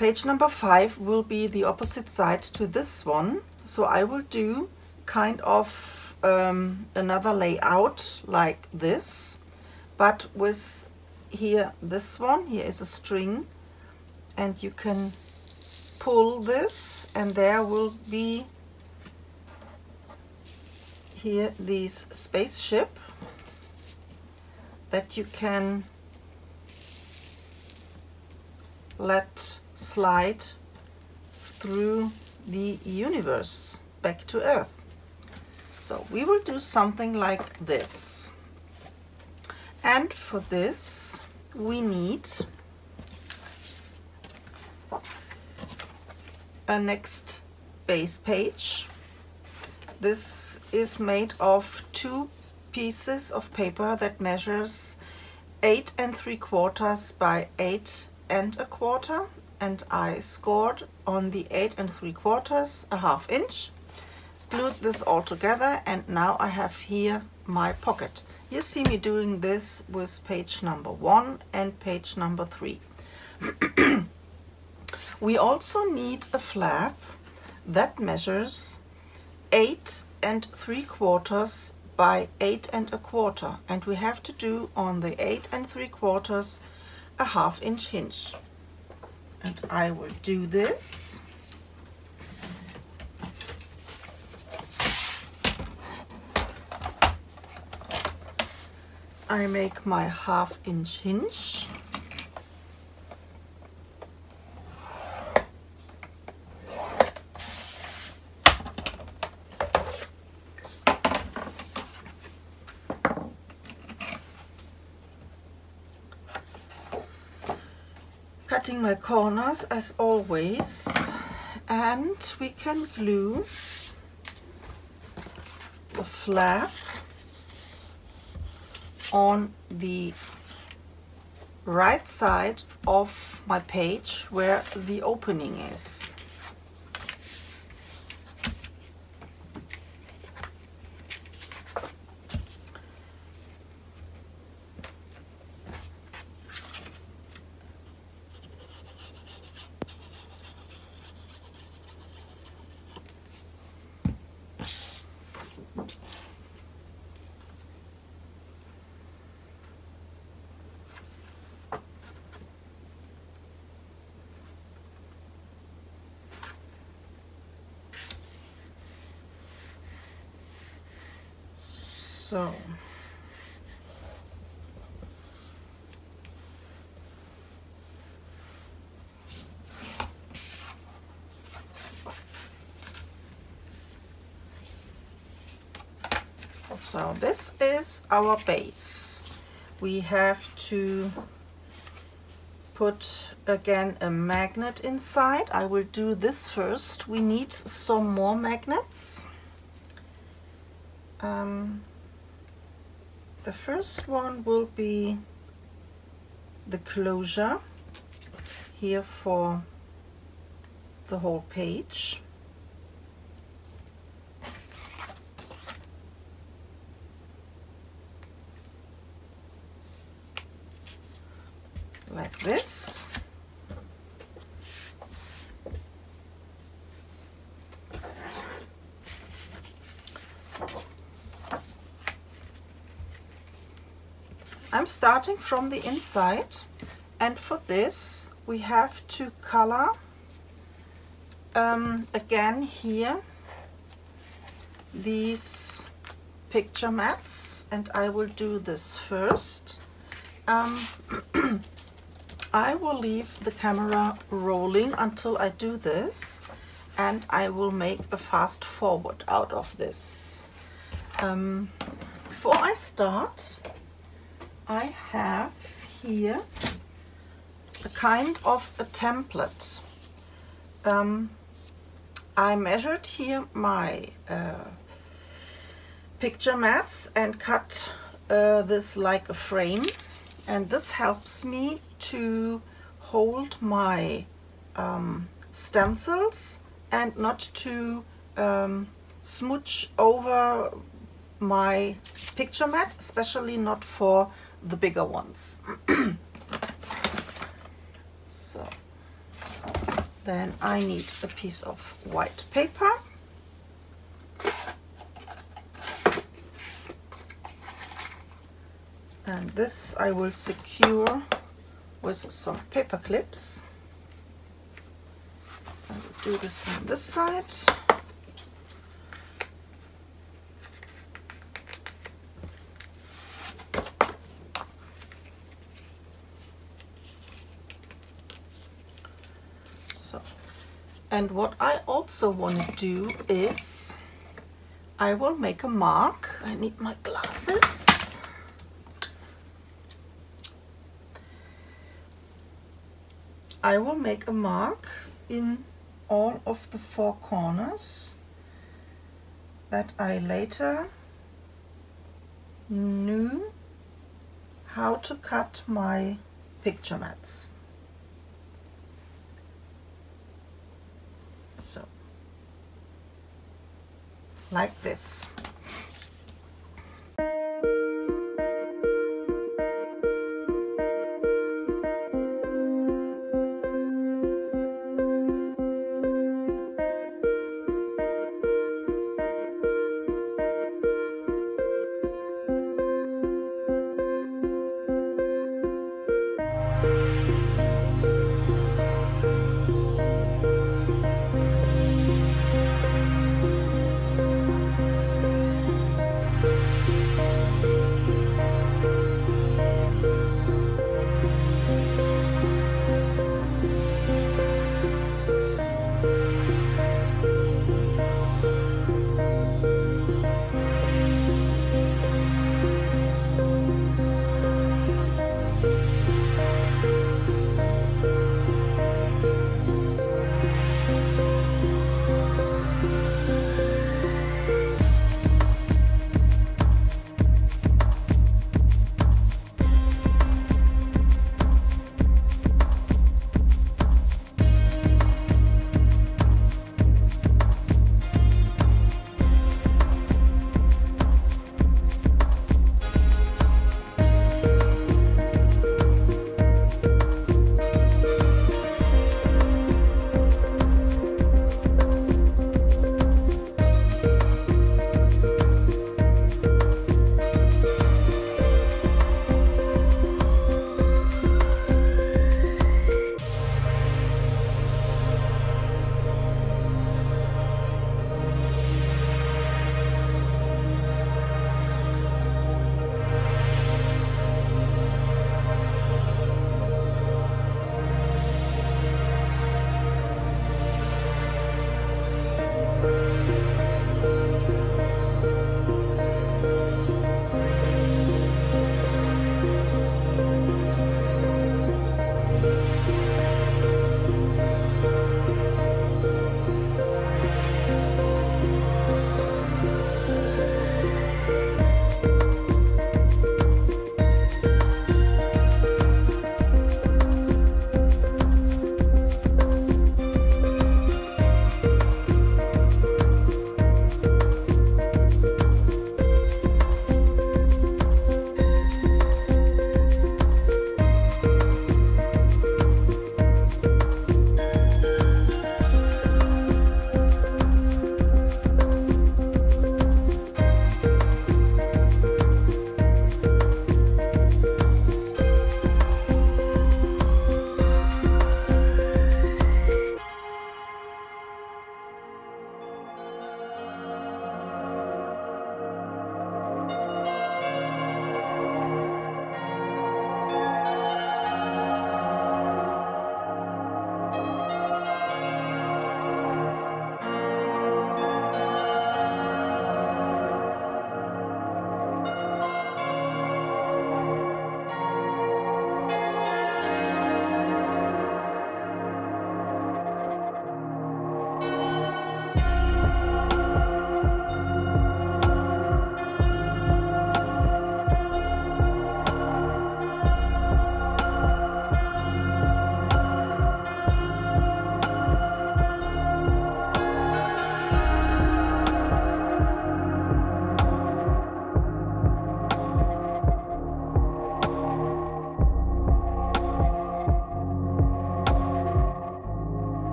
Page number 5 will be the opposite side to this one, so I will do kind of another layout like this, but with here this one, here is a string, and you can pull this and there will be here these spaceship that you can let slide through the universe back to Earth. So we will do something like this, and for this we need a next base page. This is made of 2 pieces of paper that measures 8 3/4 by 8 1/4, and I scored on the 8 3/4 a ½ inch, glued this all together, and now I have here my pocket. You see me doing this with page number 1 and page number 3. We also need a flap that measures 8 3/4 by 8 1/4, and we have to do on the 8 3/4 a ½ inch hinge. And I will do this. I make my ½ inch hinge. Cutting my corners as always, and we can glue the flap on the right side of my page where the opening is. So this is our base. We have to put again a magnet inside. I will do this first. We need some more magnets. The first one will be the closure here for the whole page. Like this. I'm starting from the inside, and for this we have to color again here these picture mats, and I will do this first. I will leave the camera rolling until I do this, and I will make a fast forward out of this. Before I start, I have here a kind of a template. I measured here my picture mats and cut this like a frame, and this helps me to hold my stencils and not to smooch over my picture mat, especially not for the bigger ones. So Then I need a piece of white paper. And this I will secure with some paper clips. I will do this on this side. So, and what I also want to do is I will make a mark. I need my glasses. I will make a mark in all of the four corners that I later knew how to cut my picture mats. So, like this.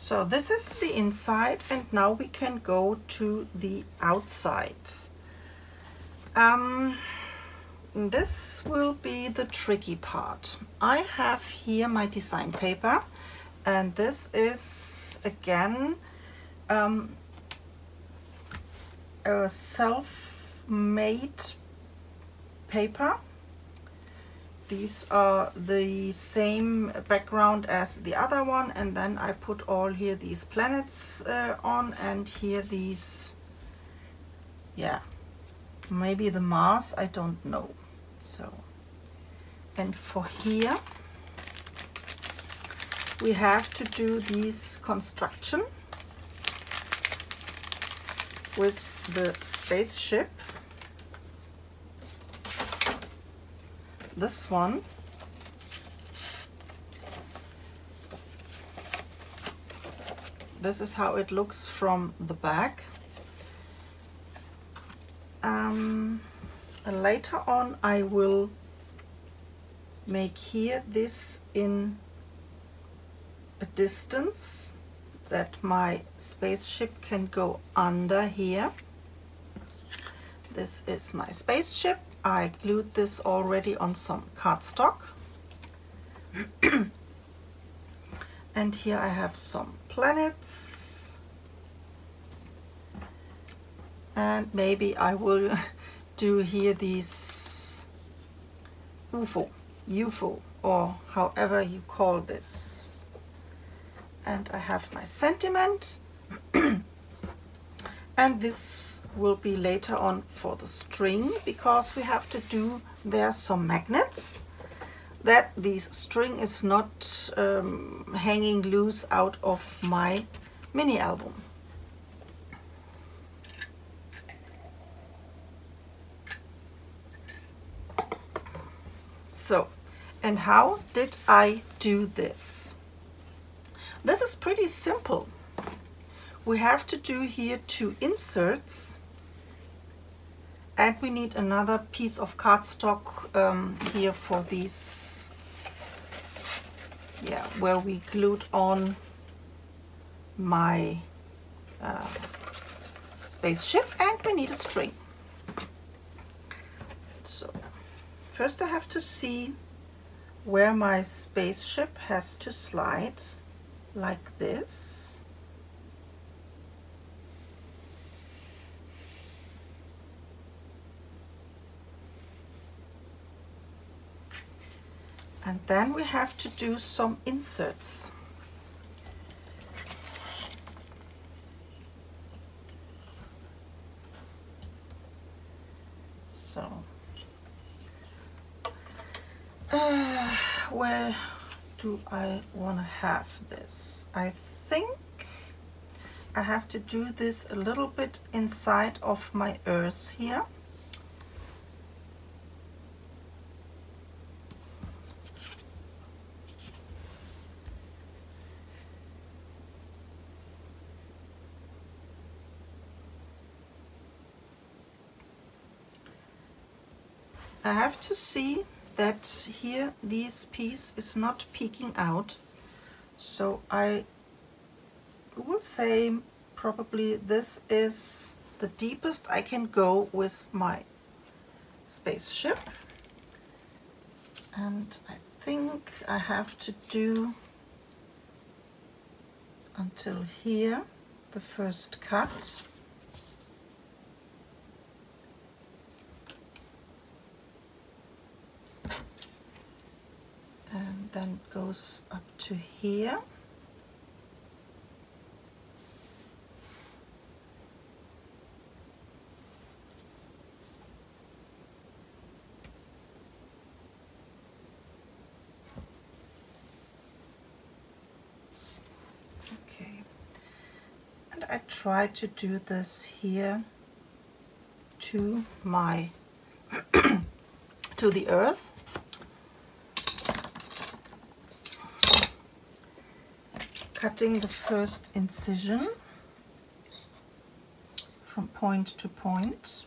So this is the inside, and now we can go to the outside. This will be the tricky part. I have here my design paper, and this is again a self-made paper. These are the same background as the other one, and then I put all here these planets on, and here these, yeah, maybe the Mars, I don't know. So, and for here we have to do this construction with the spaceship. This one, this is how it looks from the back. Later on I will make here this in a distance that my spaceship can go under here. This is my spaceship. I glued this already on some cardstock. And here I have some planets. And maybe I will do here these UFO, or however you call this. And I have my sentiment. And this will be later on for the string, because we have to do there some magnets, that this string is not hanging loose out of my mini album. So, and how did I do this? This is pretty simple. We have to do here 2 inserts, and we need another piece of cardstock here for these, yeah, where we glued on my spaceship, and we need a string. So first I have to see where my spaceship has to slide, like this. And then we have to do some inserts. So, where do I want to have this? I think I have to do this a little bit inside of my earth here. I have to see that here this piece is not peeking out, so I will say probably this is the deepest I can go with my spaceship, and I think I have to do until here the first cut. And then it goes up to here. Okay. And I try to do this here to my to the earth. Cutting the first incision from point to point.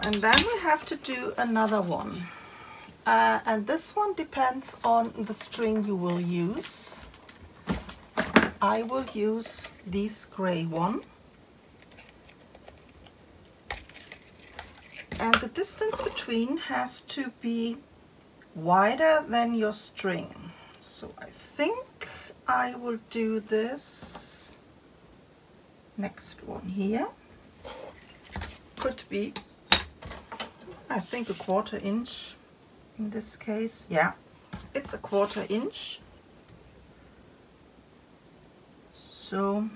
and then we have to do another one. And this one depends on the string you will use. I will use this gray one. And the distance between has to be wider than your string. So I think I will do this next one here. Could be, I think, a 1/4 inch in this case. Yeah, it's a 1/4 inch. So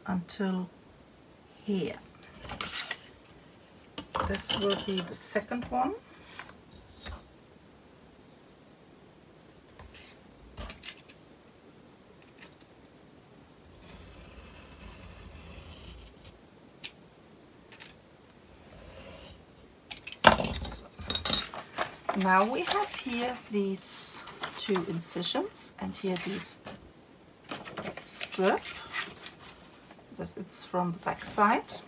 until here. This will be the second one. So now we have here these 2 incisions and here these strip. This it's from the back side.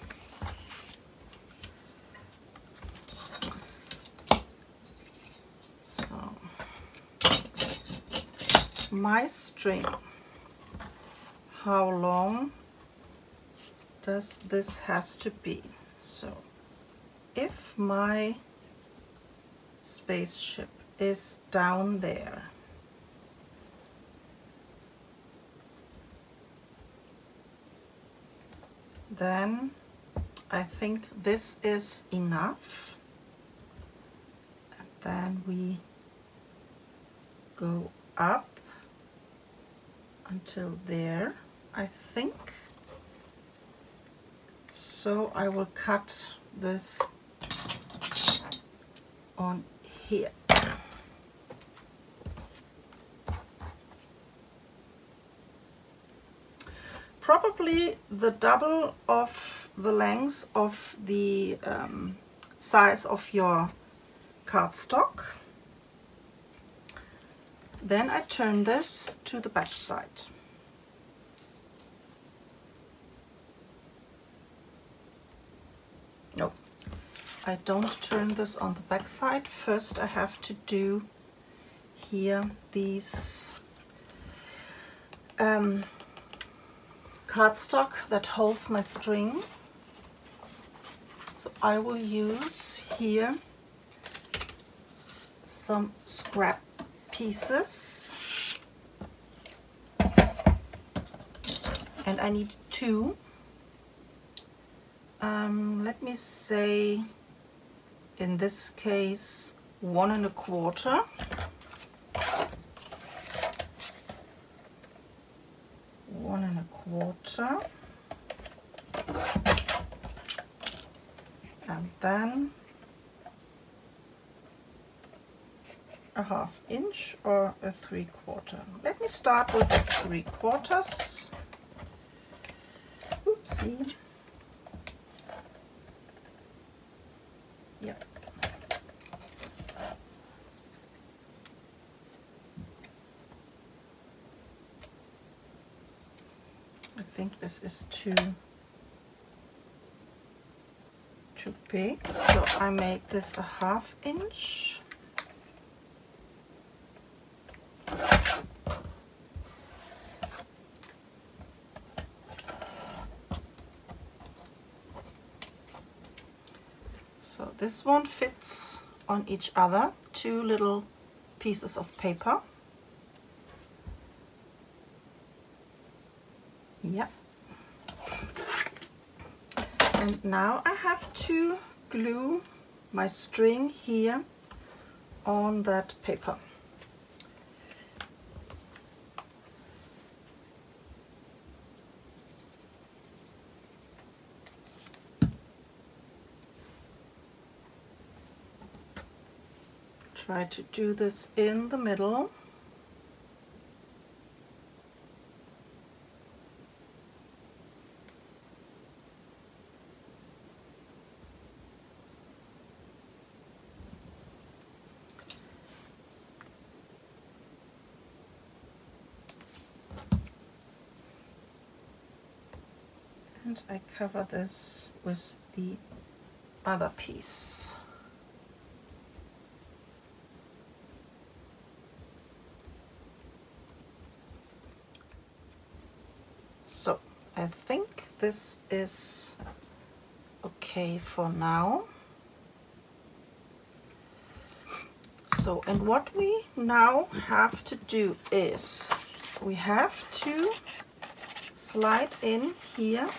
My string, how long does this has to be? So if my spaceship is down there, then I think this is enough, and then we go up until there, I think. So I will cut this on here. Probably the double of the length of the size of your cardstock. Then I turn this to the back side. No, I don't turn this on the back side. First I have to do here these cardstock that holds my string. So I will use here some scrap pieces, and I need 2. Let me say, in this case, 1 1/4. 1 1/4, and then a 1/2 inch or a 3/4. Let me start with 3/4. Oopsie. Yep. I think this is too big, so I make this a 1/2 inch. So this one fits on each other, 2 little pieces of paper. Yep. And now I have to glue my string here on that paper. Try to do this in the middle. And I cover this with the other piece. I think this is okay for now. So, and what we now have to do is we have to slide in here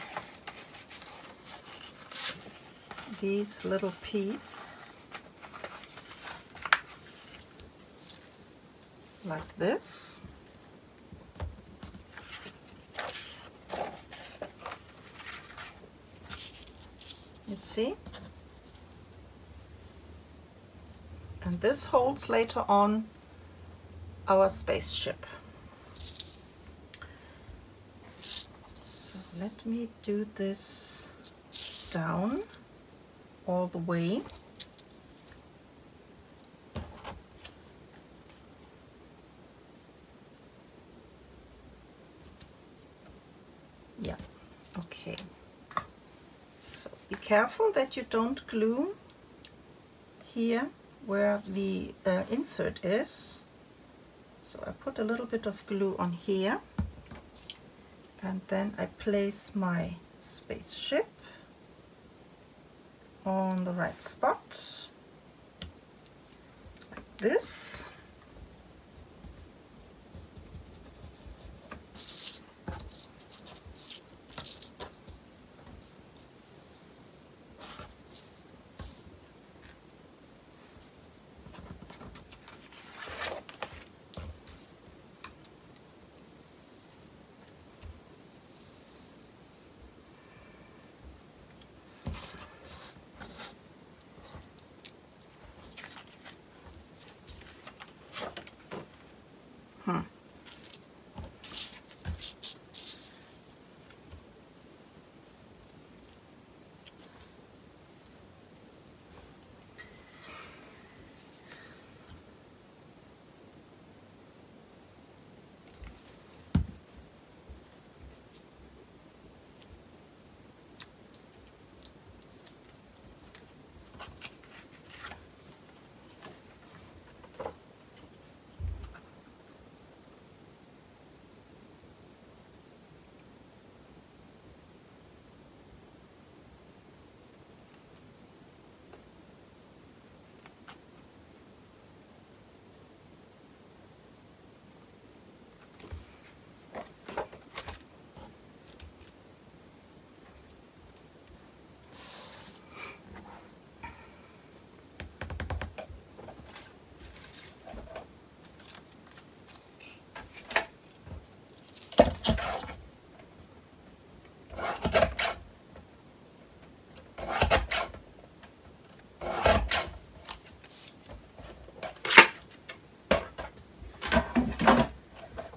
these little pieces like this. You see? And this holds later on our spaceship. So let me do this down all the way. Yeah, okay. So be careful that you don't glue here where the insert is. So I put a little bit of glue on here, and then I place my spaceship on the right spot, like this.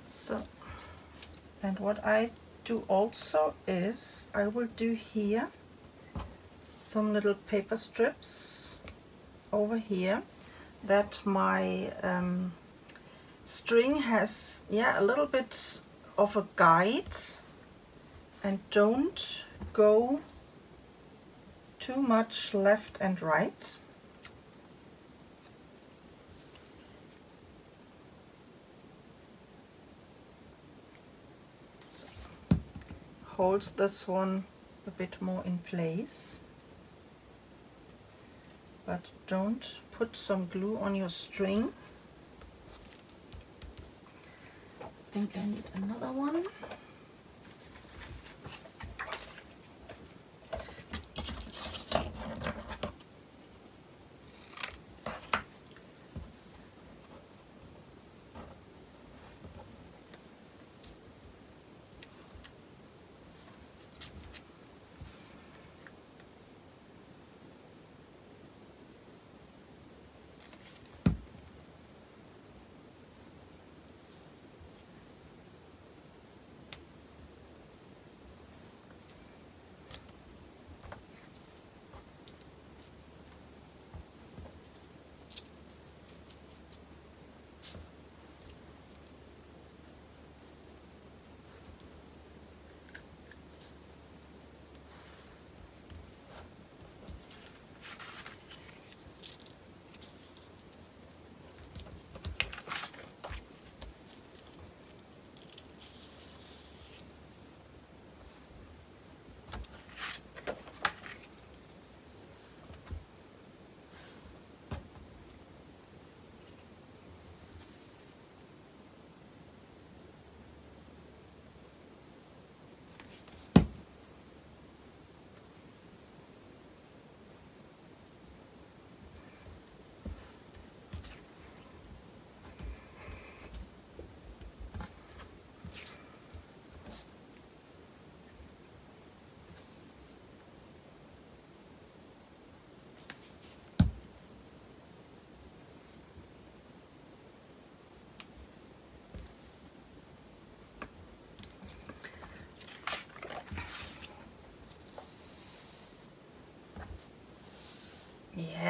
So, and what I do also is I will do here some little paper strips over here that my string has, yeah, a little bit of a guide and don't go too much left and right. So, holds this one a bit more in place, but don't put some glue on your string. I think I need another one.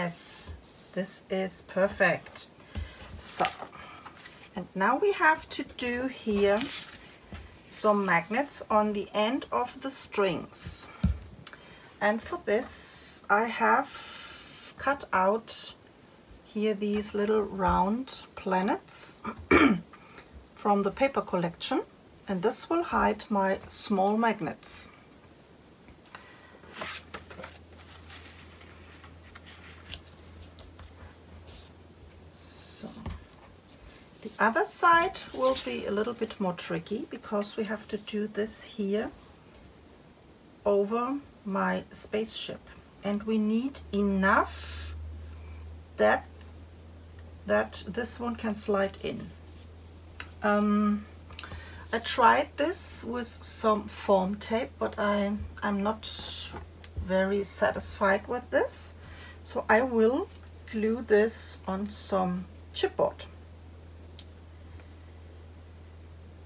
Yes, this is perfect. So, and now we have to do here some magnets on the end of the strings. And for this I have cut out here these little round planets from the paper collection, and this will hide my small magnets. So the other side will be a little bit more tricky because we have to do this here over my spaceship, and we need enough depth that this one can slide in. I tried this with some foam tape, but I'm not very satisfied with this, so I will glue this on some chipboard.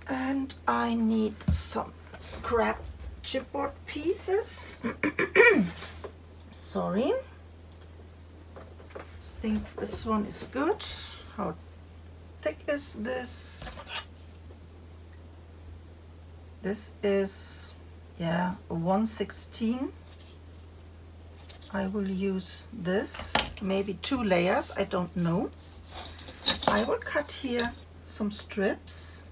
And I need some scrap chipboard pieces. Sorry, I think this one is good. How thick is this? This is, yeah, 1/16. I will use this, maybe 2 layers, I don't know. I will cut here some strips.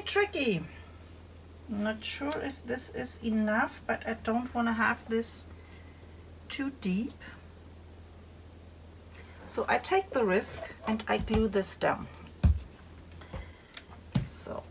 Tricky. I'm not sure if this is enough, but I don't want to have this too deep. So I take the risk and I glue this down. So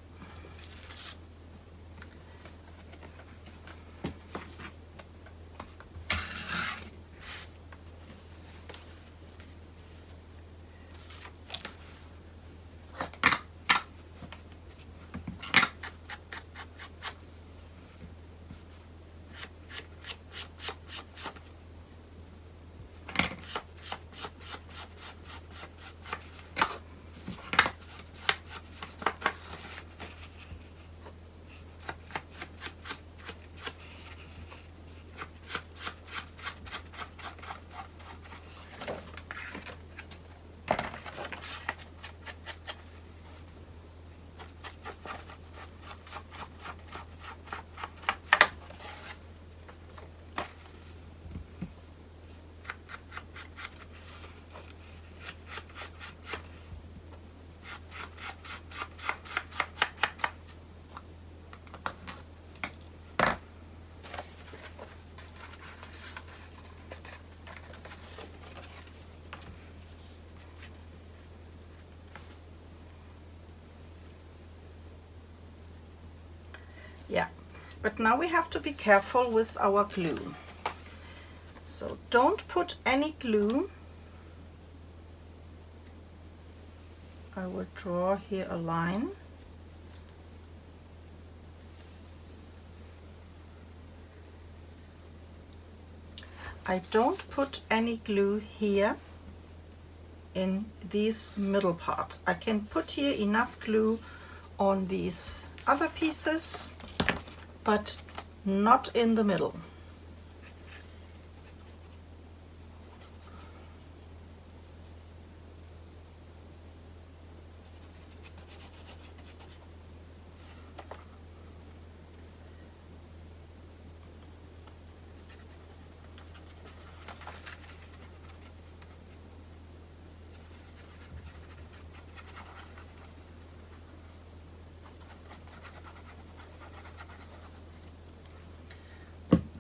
But now we have to be careful with our glue. So don't put any glue. I will draw here a line. I don't put any glue here in this middle part. I can put here enough glue on these other pieces, but not in the middle.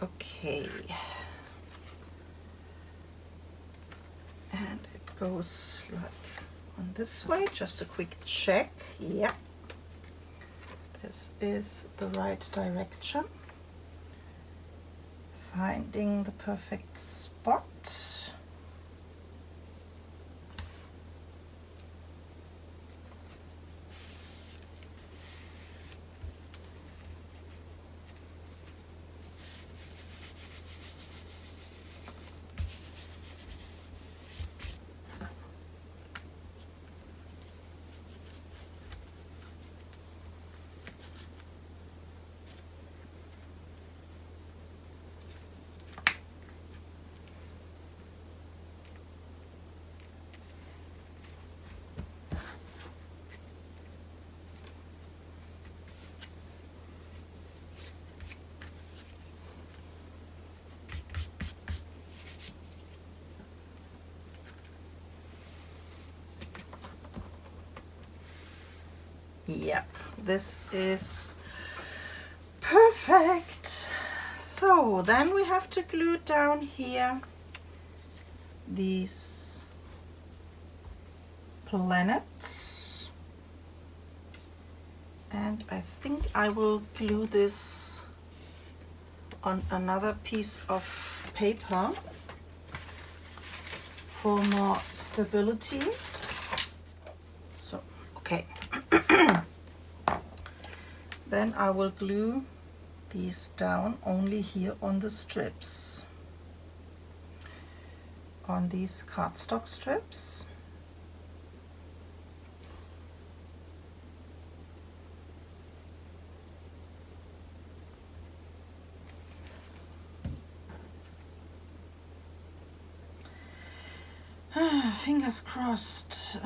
Okay, and it goes like on this way. Just a quick check. Yeah, this is the right direction. Finding the perfect spot. Yep, this is perfect. So then we have to glue down here these planets, and I think I will glue this on another piece of paper for more stability. So okay. Then I will glue these down only here on the strips, on these cardstock strips. Fingers crossed.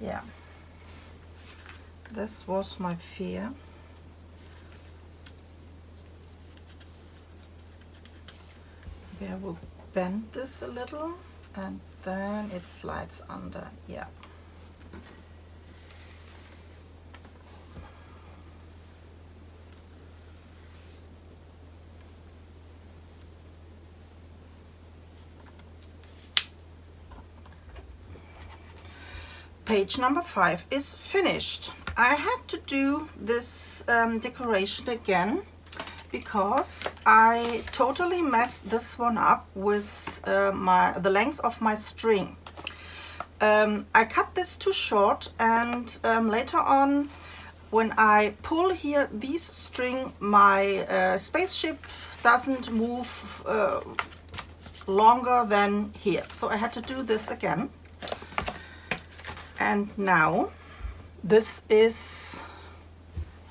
Yeah, this was my fear. Maybe I will bend this a little and then it slides under. Yeah. Page number 5 is finished. I had to do this decoration again because I totally messed this one up with the length of my string. I cut this too short, and later on when I pull here this string, my spaceship doesn't move longer than here. So I had to do this again. And now this is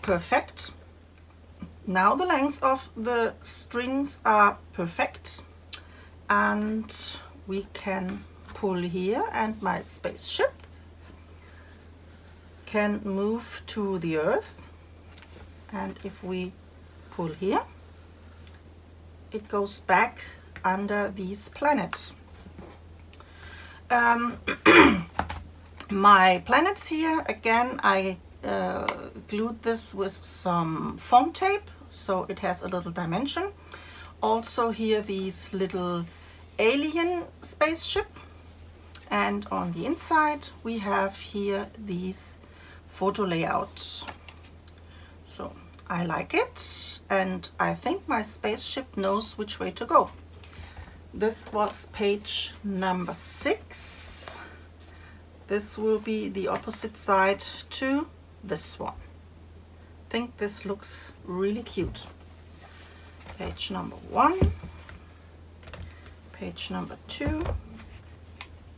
perfect. Now the lengths of the strings are perfect, and we can pull here and my spaceship can move to the Earth. And if we pull here, it goes back under these planets. My planets here, again, I glued this with some foam tape, so it has a little dimension. Also here these little alien spaceship, and on the inside we have here these photo layouts. So I like it, and I think my spaceship knows which way to go. This was page number 6. This will be the opposite side to this one. I think this looks really cute. Page number 1, page number 2,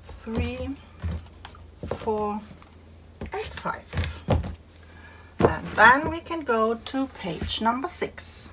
3, 4, and 5. And then we can go to page number 6.